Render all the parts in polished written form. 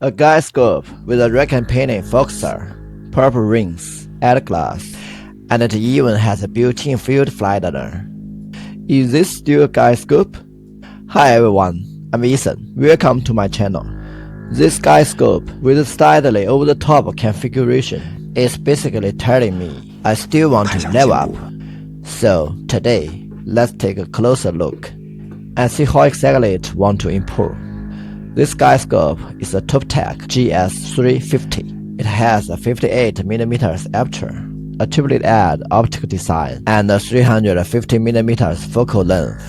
A guide scope with a rack and pinion focuser, purple rings, add glass, and it even has a built-in field flattener. Is this still a guide scope? Hi everyone, I'm Ethan. Welcome to my channel. This guide scope with slightly over-the-top configuration is basically telling me I still want to level up. So today, let's take a closer look and see how exactly it want to improve. This guide scope is a ToupTek GS350. It has a 58mm aperture, a triplet-add optical design, and a 350mm focal length.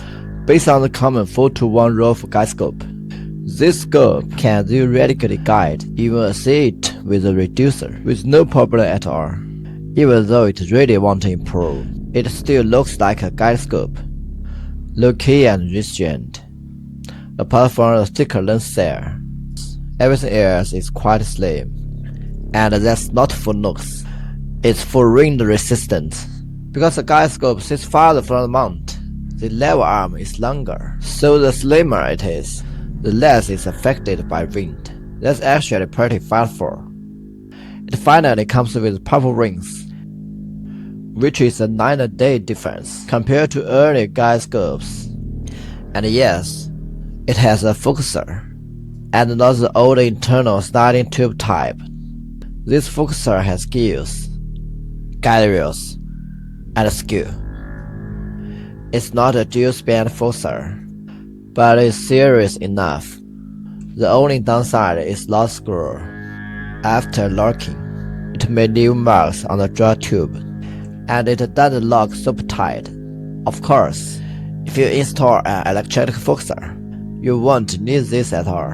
Based on the common 4-to-1 RAW guide scope, this scope can theoretically guide even a C8 with a reducer with no problem at all. Even though it really wants to improve, it still looks like a guide scope. Low key and restrained. Apart from the thicker lens there, everything else is quite slim. And that's not for looks, it's for wind resistance. Because the guide scope sits farther from the mount, the lever arm is longer, so the slimmer it is, the less is affected by wind. That's actually pretty powerful. It finally comes with purple rings, which is a 9-day difference compared to earlier guide scopes. And yes, it has a focuser, and not the old internal sliding tube type. This focuser has gears, guide rails, and a skew. It's not a dual-span focuser, but it's serious enough. The only downside is lost screw. After locking, it may leave marks on the draw tube, and it doesn't lock super tight. Of course, if you install an electronic focuser, you won't need this at all.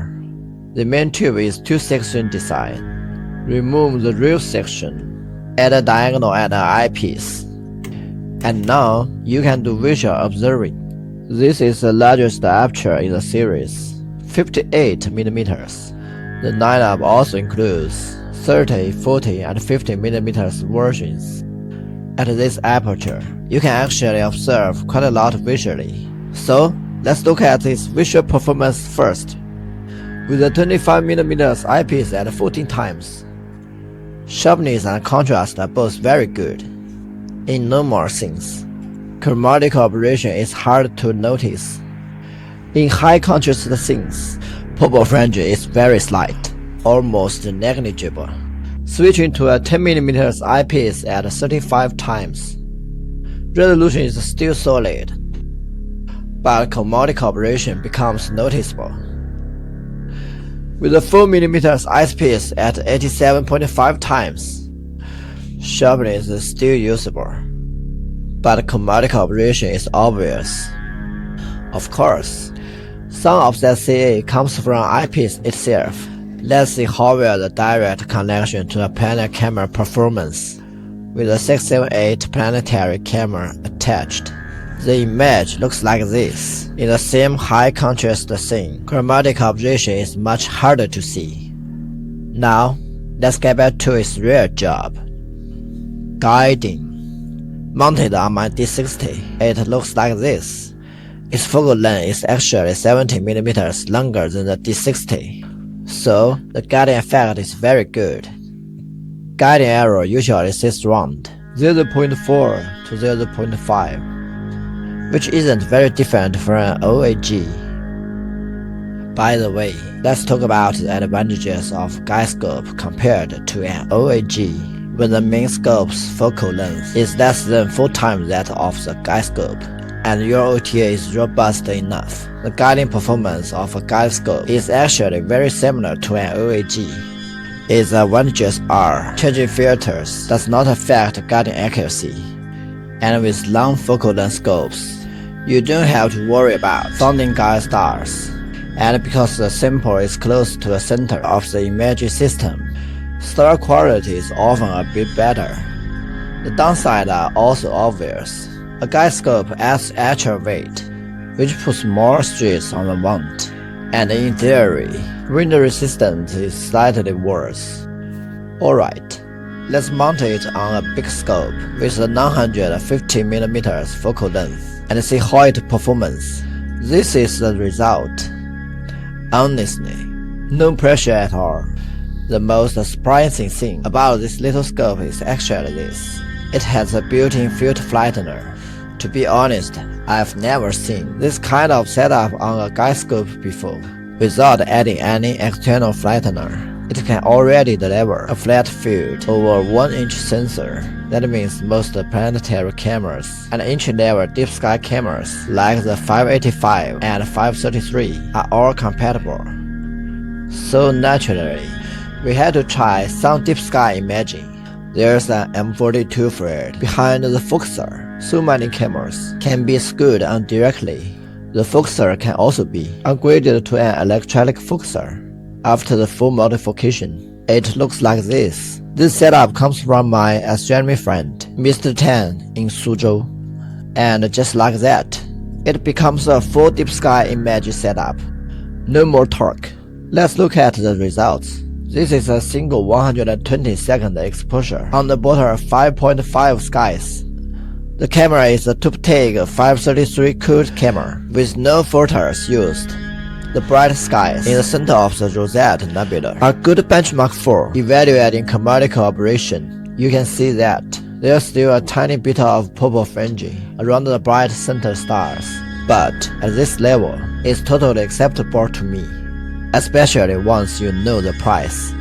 The main tube is two-section design. Remove the rear section, add a diagonal and an eyepiece. And now you can do visual observing. This is the largest aperture in the series, 58mm. The lineup also includes 30, 40, and 50mm versions. At this aperture, you can actually observe quite a lot visually. So, let's look at its visual performance first. With a 25mm eyepiece at 14 times, sharpness and contrast are both very good. In normal scenes, chromatic operation is hard to notice. In high contrast scenes, purple fringe is very slight, almost negligible. Switching to a 10mm eyepiece at 35 times, resolution is still solid, but chromatic operation becomes noticeable. With a 4mm eyepiece at 87.5 times, sharpness is still usable, but chromatic operation is obvious. Of course, some of that CA comes from eyepiece itself. Let's see how well the direct connection to the planar camera performance. With a 678 planetary camera attached, the image looks like this. In the same high contrast scene, chromatic operation is much harder to see. Now, let's get back to its real job. Guiding. Mounted on my D60, it looks like this. Its focal length is actually 70mm longer than the D60, so the guiding effect is very good. Guiding error usually sits around 0.4 to 0.5, which isn't very different from an OAG. By the way, let's talk about the advantages of guide scope compared to an OAG. When the main scope's focal length is less than 4 times that of the guide scope, and your OTA is robust enough, the guiding performance of a guide scope is actually very similar to an OAG. Its advantages are changing filters does not affect guiding accuracy, and with long focal length scopes, you don't have to worry about finding guide stars, and because the sample is close to the center of the imaging system, star quality is often a bit better. The downsides are also obvious. A guide scope adds extra weight, which puts more stress on the mount, and in theory, wind resistance is slightly worse. Alright, let's mount it on a big scope with a 950mm focal length and see how it performs. This is the result. Honestly, No pressure at all. The most surprising thing about this little scope is actually this. It has a built-in filter flattener. To be honest, I've never seen this kind of setup on a guide scope before. Without adding any external flattener, it can already deliver a flat field over 1-inch sensor. That means most planetary cameras and entry-level deep sky cameras like the 585 and 533 are all compatible. So naturally, we had to try some deep sky imaging. There's an M42 thread behind the focuser, so many cameras can be screwed on directly. The focuser can also be upgraded to an electronic focuser. After the full modification, it looks like this. This setup comes from my astronomy friend, Mr. Tan in Suzhou. And just like that, it becomes a full deep sky image setup. No more talk. Let's look at the results. This is a single 120-second exposure on the bottom 5.5 skies. The camera is a ToupTek 533 cooled camera with no filters used. The bright skies in the center of the Rosette Nebula are good benchmark for evaluating commercial operation. You can see that there's still a tiny bit of purple fringing around the bright center stars, but at this level, it's totally acceptable to me, especially once you know the price.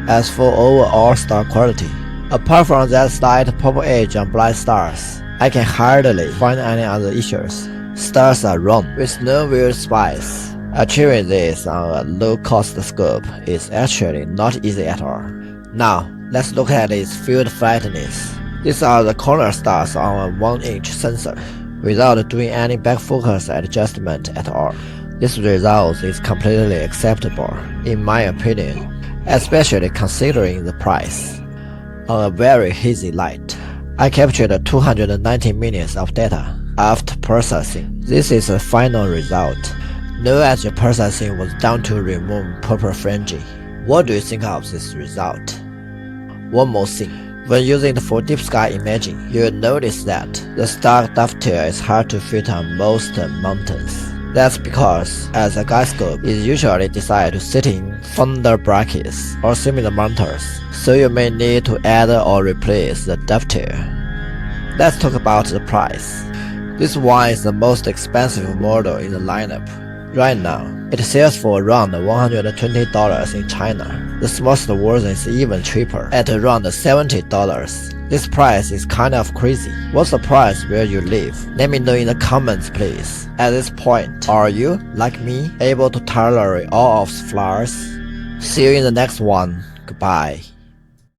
As for overall star quality, apart from that slight purple edge on bright stars, I can hardly find any other issues. Stars are round with no weird spots. Achieving this on a low-cost scope is actually not easy at all. Now, let's look at its field flatness. These are the corner stars on a 1-inch sensor, without doing any backfocus adjustment at all. This result is completely acceptable, in my opinion, especially considering the price. On a very hazy light, I captured 290 minutes of data after processing. This is the final result. No edge processing was done to remove purple fringing. What do you think of this result? One more thing, when using it for deep sky imaging, you'll notice that the star dovetail is hard to fit on most mountains. That's because, as a guide scope is usually designed to sit in thunder brackets or similar mounters, so you may need to add or replace the dovetail. Let's talk about the price. This one is the most expensive model in the lineup. Right now, it sells for around $120 in China. The smallest version is even cheaper, at around $70. This price is kind of crazy. What's the price where you live? Let me know in the comments please. At this point, are you, like me, able to tolerate all of the flaws? See you in the next one. Goodbye.